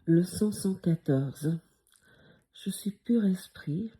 Leçon 114. Je suis pur esprit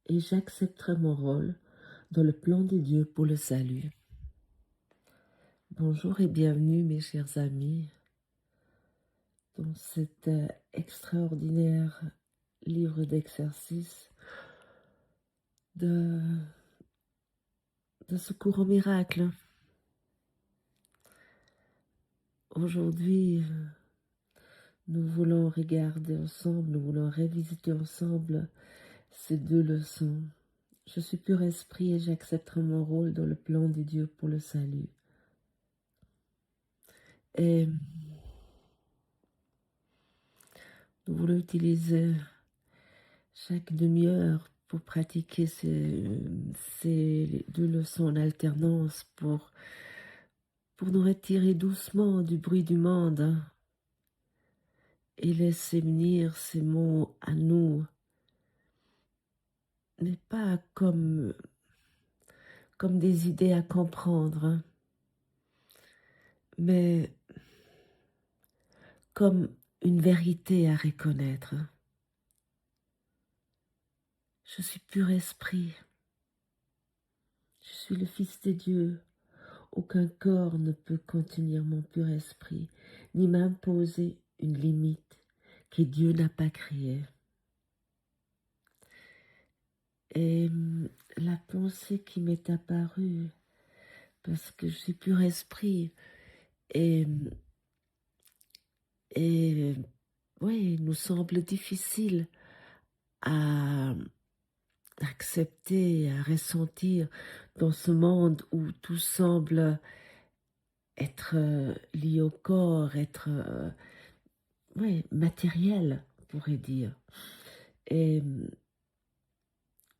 et j'accepterai mon rôle dans le plan de Dieu pour le salut. Bonjour et bienvenue mes chers amis dans cet extraordinaire livre d'exercices de secours au miracle. Aujourd'hui, nous voulons regarder ensemble, nous voulons revisiter ensemble ces deux leçons. Je suis pur esprit et j'accepterai mon rôle dans le plan de Dieu pour le salut. Et nous voulons utiliser chaque demi-heure pour pratiquer ces deux leçons en alternance pour nous retirer doucement du bruit du monde et laisser venir ces mots à nous, mais pas comme des idées à comprendre, mais comme une vérité à reconnaître. Je suis pur esprit. Je suis le Fils de Dieu. Aucun corps ne peut contenir mon pur esprit, ni m'imposer une limite que Dieu n'a pas créée. Et la pensée qui m'est apparue, parce que je suis pur esprit, et oui, nous semble difficile à accepter, à ressentir dans ce monde où tout semble être lié au corps, être matériel, on pourrait dire. Et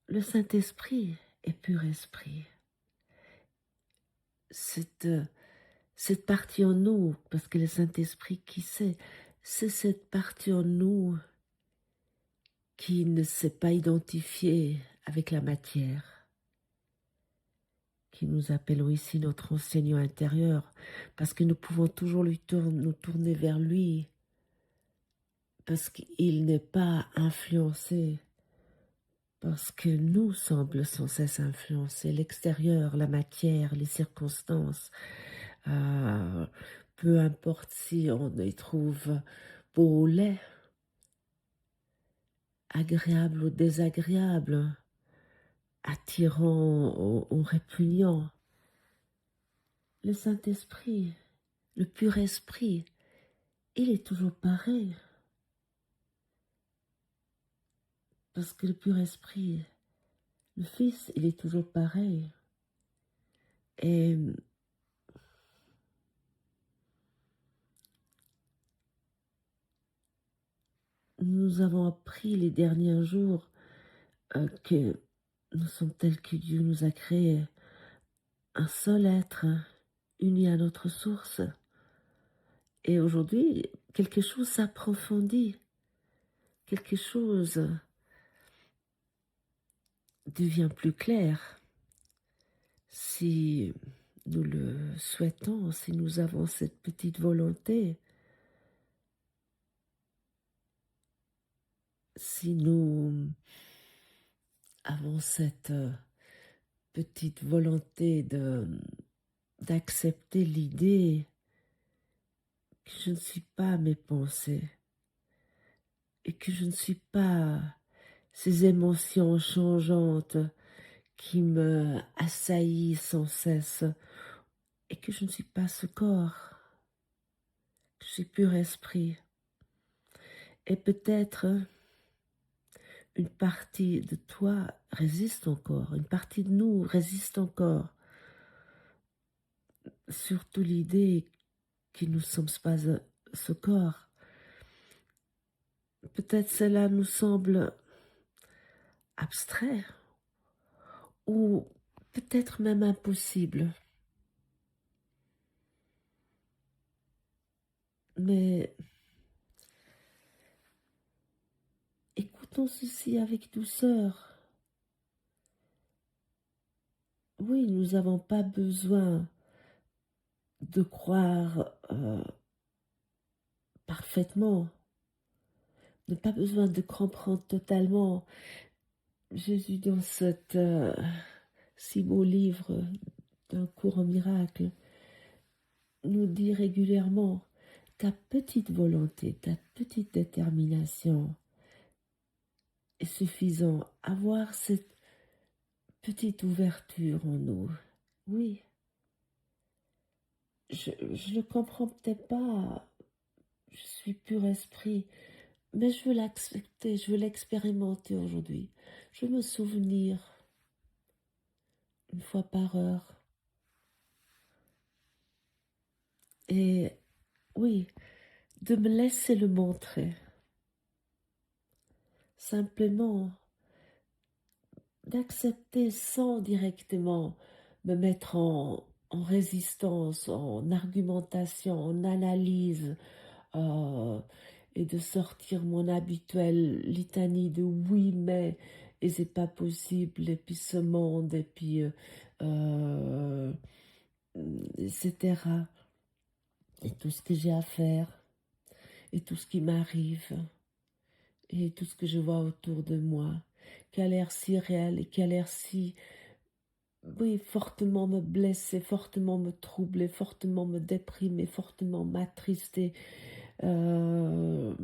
le Saint-Esprit est pur esprit. Cette partie en nous, parce que le Saint-Esprit, qui sait, c'est cette partie en nous qui ne s'est pas identifiée avec la matière, qui nous appelle ici notre enseignant intérieur, parce que nous pouvons toujours nous tourner vers lui, parce qu'il n'est pas influencé, parce que nous semblons sans cesse influencer l'extérieur, la matière, les circonstances. Peu importe si on y trouve beau ou laid, agréable ou désagréable, attirant ou répugnant. Le Saint-Esprit, le pur esprit, il est toujours pareil. Parce que le pur esprit, le Fils, il est toujours pareil. Et nous avons appris les derniers jours que nous sommes tels que Dieu nous a créés, un seul être uni à notre source. Et aujourd'hui, quelque chose s'approfondit, quelque chose devient plus clair. Si nous le souhaitons, si nous avons cette petite volonté, si nous avons cette petite volonté d'accepter l'idée que je ne suis pas mes pensées et que je ne suis pas ces émotions changeantes qui me assaillissent sans cesse et que je ne suis pas ce corps, que je suis pur esprit. Et peut-être une partie de toi résiste encore, une partie de nous résiste encore, surtout l'idée que nous ne sommes pas ce corps. Peut-être cela nous semble abstrait ou peut-être même impossible. Mais écoutons ceci avec douceur. Oui, nous n'avons pas besoin de croire parfaitement. On n'a pas besoin de comprendre totalement. Jésus, dans cet si beau livre d'un cours en miracle, nous dit régulièrement, ta petite volonté, ta petite détermination est suffisant. Avoir cette petite ouverture en nous. Oui, je le comprends peut-être pas, je suis pur esprit, mais je veux l'accepter, je veux l'expérimenter aujourd'hui. Je veux me souvenir, une fois par heure. Et oui, de me laisser le montrer. Simplement, d'accepter sans directement me mettre en résistance, en argumentation, en analyse, euh, et de sortir mon habituelle litanie de oui, mais, et c'est pas possible, et puis ce monde, et puis, euh, etc. Et tout ce que j'ai à faire, et tout ce qui m'arrive, et tout ce que je vois autour de moi, qui a l'air si réel et qui a l'air si, oui, fortement me blesser, fortement me troubler, fortement me déprimer, fortement m'attrister. Euh,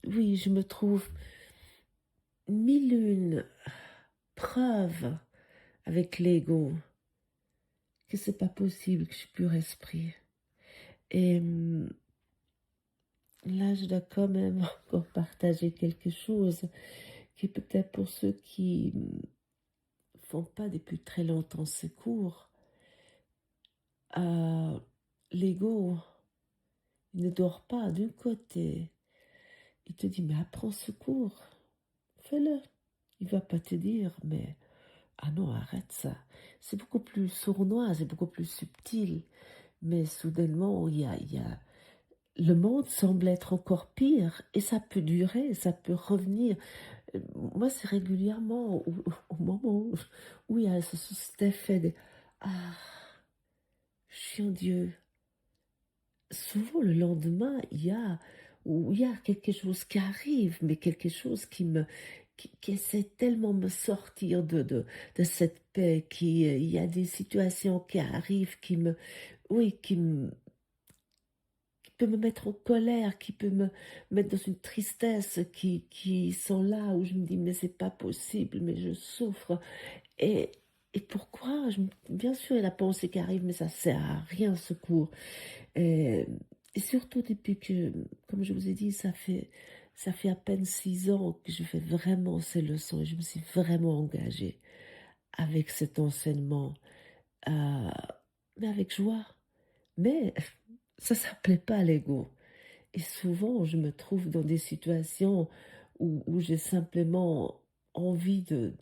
oui, je me trouve mille une preuves avec l'ego que c'est pas possible que je suis pur esprit. Et là, je dois quand même encore partager quelque chose qui peut-être pour ceux qui font pas depuis très longtemps ce cours, l'ego, il ne dort pas d'un côté. Il te dit, mais apprends ce cours, fais-le. Il va pas te dire, mais ah non, arrête ça. C'est beaucoup plus sournois, c'est beaucoup plus subtil. Mais soudainement, le monde semble être encore pire et ça peut durer, ça peut revenir. Moi, c'est régulièrement au moment où il y a cet effet de ah, je suis en Dieu. Souvent, le lendemain, il y a quelque chose qui arrive, mais quelque chose qui essaie tellement me sortir de cette paix, il y a des situations qui arrivent oui, qui peut me mettre en colère, qui peut me mettre dans une tristesse, qui sont là où je me dis, mais c'est pas possible, mais je souffre. Et, et pourquoi? Bien sûr, il y a la pensée qui arrive, mais ça sert à rien, ce cours. Et surtout depuis que, comme je vous ai dit, ça fait à peine 6 ans que je fais vraiment ces leçons et je me suis vraiment engagée avec cet enseignement, euh, mais avec joie. Mais ça s'appelait pas l'ego. Et souvent, je me trouve dans des situations où j'ai simplement envie de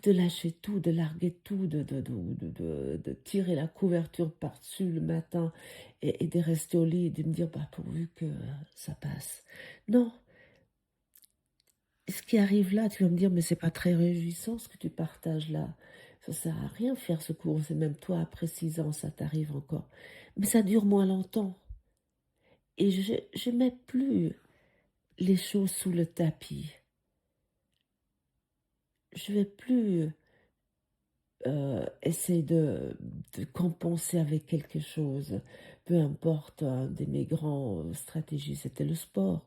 lâcher tout, de larguer tout, de tirer la couverture par-dessus le matin et de rester au lit et de me dire, bah, pourvu que ça passe. Non, ce qui arrive là, tu vas me dire, mais c'est pas très réjouissant ce que tu partages là. Ça sert à rien de faire ce cours, c'est même toi, après 6 ans, ça t'arrive encore. Mais ça dure moins longtemps. Et je mets plus les choses sous le tapis. Je vais plus essayer de compenser avec quelque chose. Peu importe, un de mes grands stratégies, c'était le sport,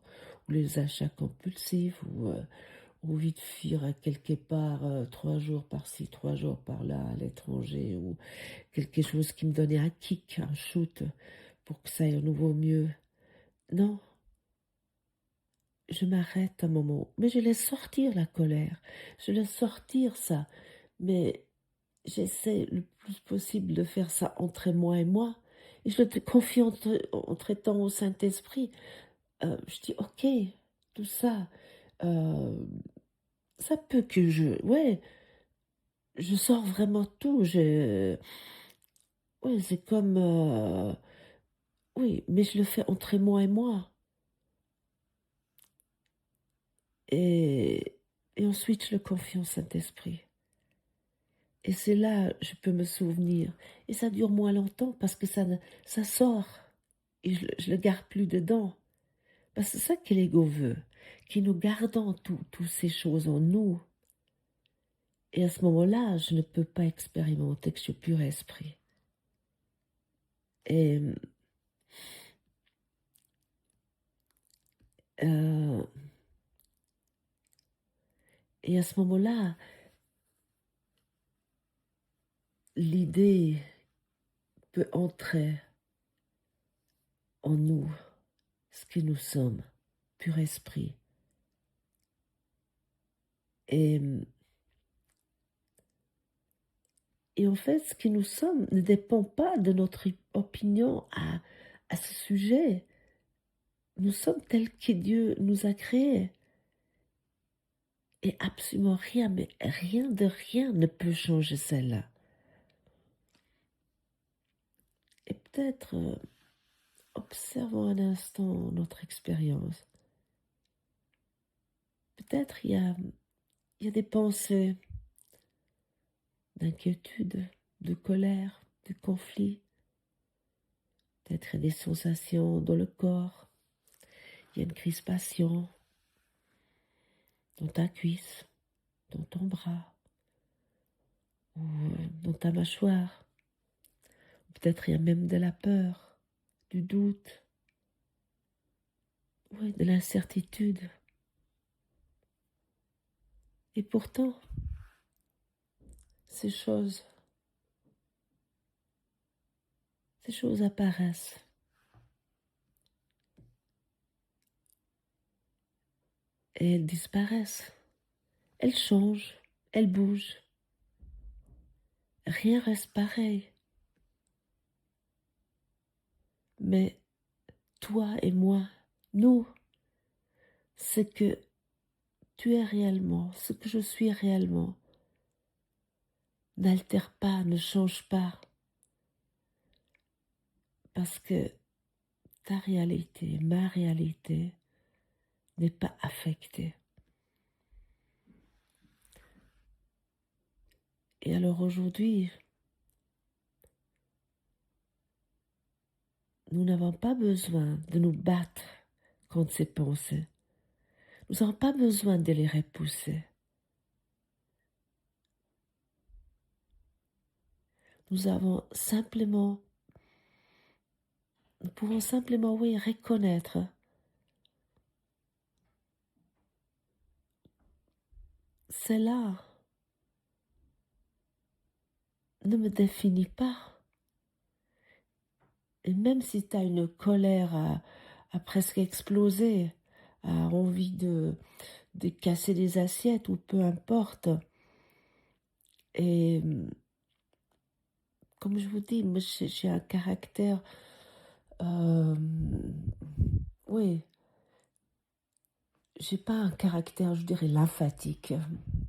ou les achats compulsifs, ou vite fuir à quelque part 3 jours par-ci, 3 jours par-là à l'étranger, ou quelque chose qui me donnait un kick, un shoot, pour que ça aille à nouveau mieux. Non, je m'arrête un moment, mais je laisse sortir la colère, je laisse sortir ça, mais j'essaie le plus possible de faire ça entre moi et moi. Et je le confie en traitant au Saint-Esprit. Je dis, ok, tout ça, euh, ça peut que ouais, je sors vraiment tout. Ouais, c'est comme, oui, mais je le fais entre moi et moi. Et, et ensuite, je le confie au Saint-Esprit. Et c'est là, je peux me souvenir. Et ça dure moins longtemps parce que ça sort. et je le garde plus dedans. Parce que c'est ça que l'ego veut, que nous gardons toutes ces choses en nous. Et à ce moment-là, je ne peux pas expérimenter que je suis pur esprit. Et, euh, et à ce moment-là, l'idée peut entrer en nous, ce que nous sommes, pur esprit. Et, et en fait, ce que nous sommes ne dépend pas de notre opinion à ce sujet. Nous sommes tels que Dieu nous a créés. Et absolument rien, mais rien de rien ne peut changer celle-là. Et peut-être observons un instant notre expérience. Peut-être il y a des pensées d'inquiétude, de colère, de conflit. Peut-être il y a des sensations dans le corps. Il y a une crispation dans ta cuisse, dans ton bras, ou dans ta mâchoire. Peut-être il y a même de la peur, du doute, ouais, de l'incertitude. Et pourtant, ces choses apparaissent. Et elles disparaissent. Elles changent, elles bougent. Rien reste pareil. Mais toi et moi, nous, ce que tu es réellement, ce que je suis réellement, n'altère pas, ne change pas. Parce que ta réalité, ma réalité, n'est pas affectée. Et alors aujourd'hui, nous n'avons pas besoin de nous battre contre ces pensées. Nous n'avons pas besoin de les repousser. Nous pouvons simplement, oui, reconnaître cela ne me définit pas. Et même si tu as une colère à presque exploser, à envie de casser des assiettes ou peu importe, et comme je vous dis, moi j'ai un caractère, oui, j'ai pas un caractère, je dirais, lymphatique.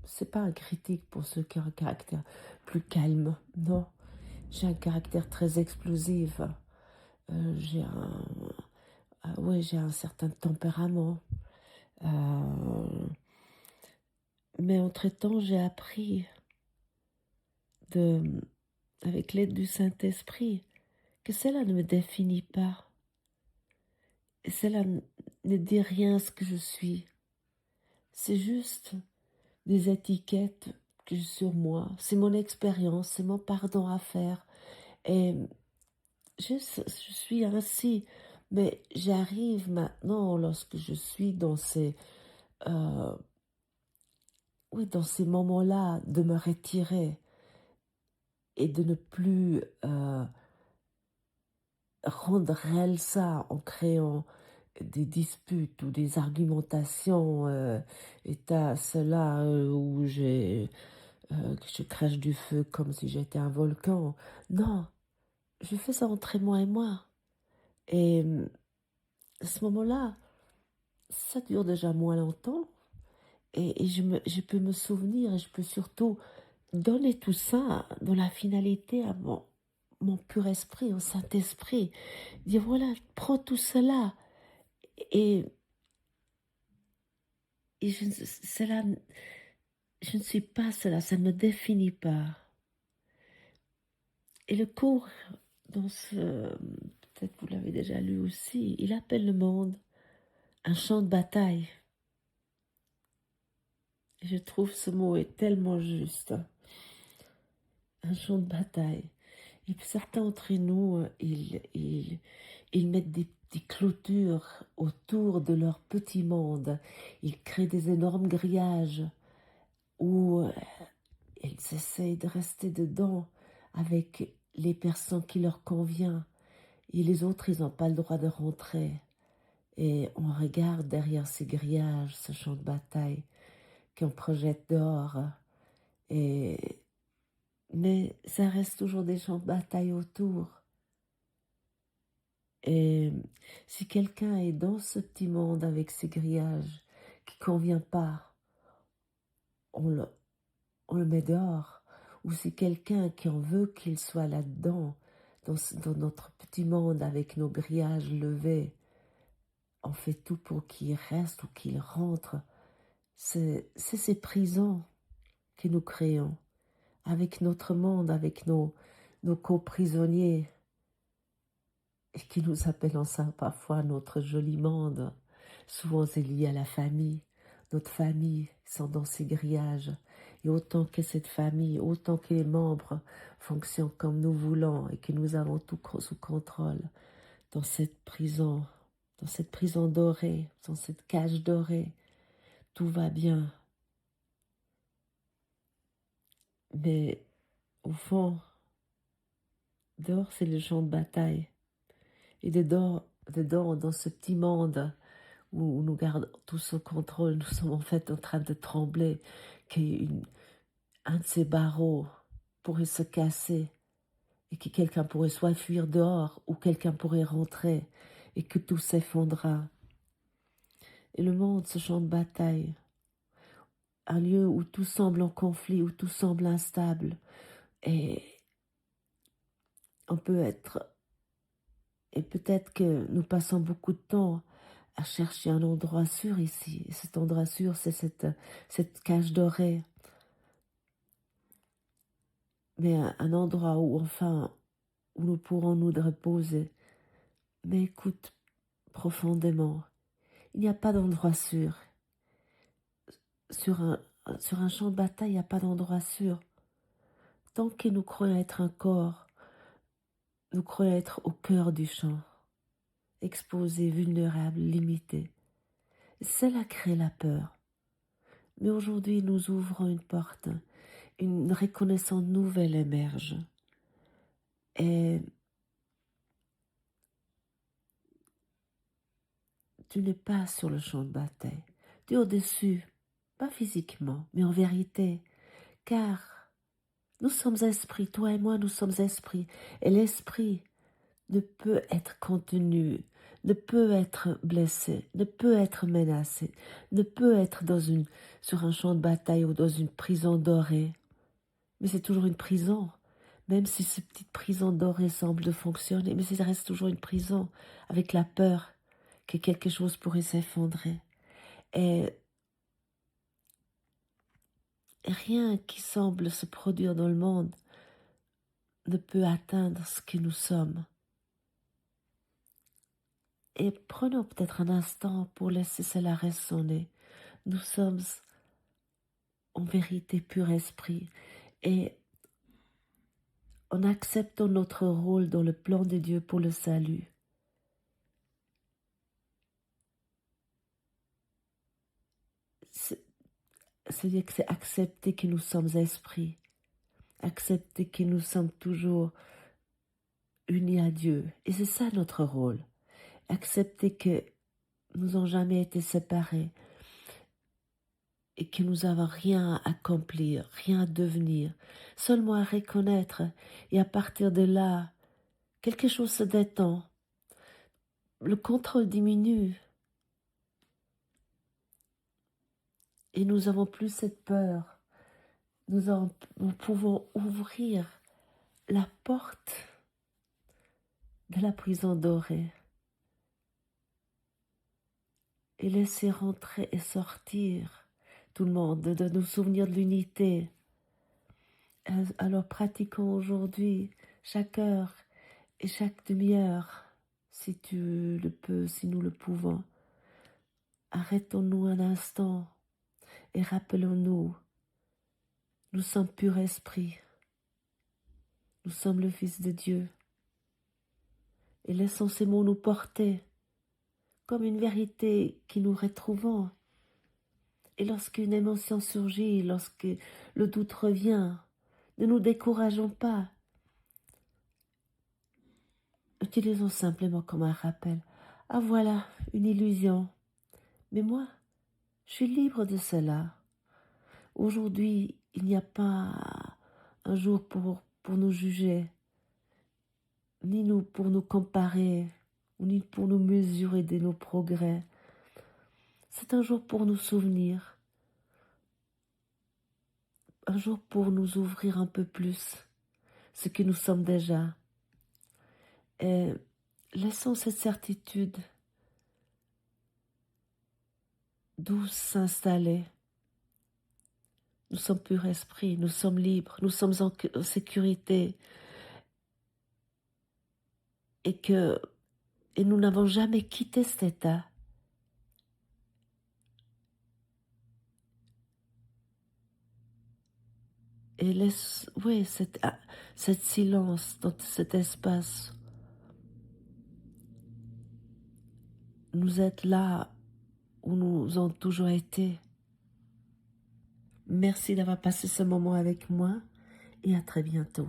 C'est pas un critique pour ceux qui ont un caractère plus calme, non. J'ai un caractère très explosif. J'ai un certain tempérament. Mais entre-temps, j'ai appris, avec l'aide du Saint-Esprit, que cela ne me définit pas. Et cela ne dit rien à ce que je suis. C'est juste des étiquettes que j'ai sur moi. C'est mon expérience, c'est mon pardon à faire. Et je suis ainsi. Mais j'arrive maintenant, lorsque je suis dans dans ces moments-là, de me retirer et de ne plus rendre réel ça en créant des disputes ou des argumentations et t'as cela où que je crache du feu comme si j'étais un volcan. Non, je fais ça entre moi et moi. Et à ce moment-là, ça dure déjà moins longtemps et je peux me souvenir et je peux surtout donner tout ça dans la finalité à mon pur esprit, au Saint-Esprit. Dire voilà, prends tout cela et, et je ne suis pas cela, ça ne me définit pas. Et le cours, dans peut-être vous l'avez déjà lu aussi, il appelle le monde un champ de bataille. Et je trouve ce mot est tellement juste. Un champ de bataille. Et puis certains d'entre nous, ils mettent des clôtures autour de leur petit monde. Ils créent des énormes grillages où ils essayent de rester dedans avec les personnes qui leur conviennent. Et les autres, ils n'ont pas le droit de rentrer. Et on regarde derrière ces grillages, ce champ de bataille qu'on projette dehors. Mais ça reste toujours des champs de bataille autour. Et si quelqu'un est dans ce petit monde avec ses grillages qui ne convient pas, on le met dehors. Ou si quelqu'un qui en veut qu'il soit là-dedans, dans notre petit monde avec nos grillages levés, on fait tout pour qu'il reste ou qu'il rentre. C'est ces prisons que nous créons avec notre monde, avec nos coprisonniers, et qui nous appellent ça parfois notre joli monde. Souvent c'est lié à la famille. Notre famille sont dans ces grillages. Et autant que cette famille, autant que les membres fonctionnent comme nous voulons et que nous avons tout sous contrôle, dans cette prison dorée, dans cette cage dorée, tout va bien. Mais au fond, dehors c'est le champ de bataille. Et dedans, dans ce petit monde où nous gardons tout ce contrôle, nous sommes en fait en train de trembler, qu'un de ces barreaux pourrait se casser et que quelqu'un pourrait soit fuir dehors ou quelqu'un pourrait rentrer et que tout s'effondra. Et le monde, ce champ de bataille, un lieu où tout semble en conflit, où tout semble instable, et on peut être, et peut-être que nous passons beaucoup de temps à chercher un endroit sûr ici. Et cet endroit sûr, c'est cette cage dorée. Mais un endroit où, enfin, où nous pourrons nous reposer. Mais écoute profondément, il n'y a pas d'endroit sûr. Sur un champ de bataille, il n'y a pas d'endroit sûr. Tant que nous croyons être un corps, nous croyons être au cœur du champ, exposés, vulnérables, limités. Cela crée la peur. Mais aujourd'hui, nous ouvrons une porte. Une reconnaissance nouvelle émerge. Et tu n'es pas sur le champ de bataille. Tu es au-dessus, pas physiquement, mais en vérité. Car nous sommes esprits, toi et moi, nous sommes esprits. Et l'esprit ne peut être contenu, ne peut être blessé, ne peut être menacé, ne peut être sur un champ de bataille ou dans une prison dorée. Mais c'est toujours une prison. Même si cette petite prison dorée semble de fonctionner, mais ça reste toujours une prison, avec la peur que quelque chose pourrait s'effondrer. Et rien qui semble se produire dans le monde ne peut atteindre ce que nous sommes. Et prenons peut-être un instant pour laisser cela résonner. Nous sommes en vérité pur esprit. Et en acceptant notre rôle dans le plan de Dieu pour le salut, c'est-à-dire que c'est accepter que nous sommes esprits, accepter que nous sommes toujours unis à Dieu. Et c'est ça notre rôle. Accepter que nous n'avons jamais été séparés et que nous n'avons rien à accomplir, rien à devenir, seulement à reconnaître. Et à partir de là, quelque chose se détend. Le contrôle diminue. Et nous n'avons plus cette peur. Nous pouvons ouvrir la porte de la prison dorée et laisser rentrer et sortir tout le monde, de nous souvenir de l'unité. Alors pratiquons aujourd'hui, chaque heure et chaque demi-heure, si tu le peux, si nous le pouvons, arrêtons-nous un instant et rappelons-nous, nous sommes pur esprit, nous sommes le Fils de Dieu, et laissons ces mots nous porter comme une vérité qui nous retrouvons. Et lorsqu'une émotion surgit, lorsque le doute revient, ne nous décourageons pas. Utilisons simplement comme un rappel. Ah voilà, une illusion. Mais moi, je suis libre de cela. Aujourd'hui, il n'y a pas un jour pour nous juger, ni nous pour nous comparer, ni pour nous mesurer de nos progrès. C'est un jour pour nous souvenir, un jour pour nous ouvrir un peu plus ce que nous sommes déjà. Et laissons cette certitude douce s'installer. Nous sommes pur esprit, nous sommes libres, nous sommes en sécurité et nous n'avons jamais quitté cet état. Et laisse, oui, cette silence dans cet espace, nous êtes là où nous avons toujours été. Merci d'avoir passé ce moment avec moi et à très bientôt.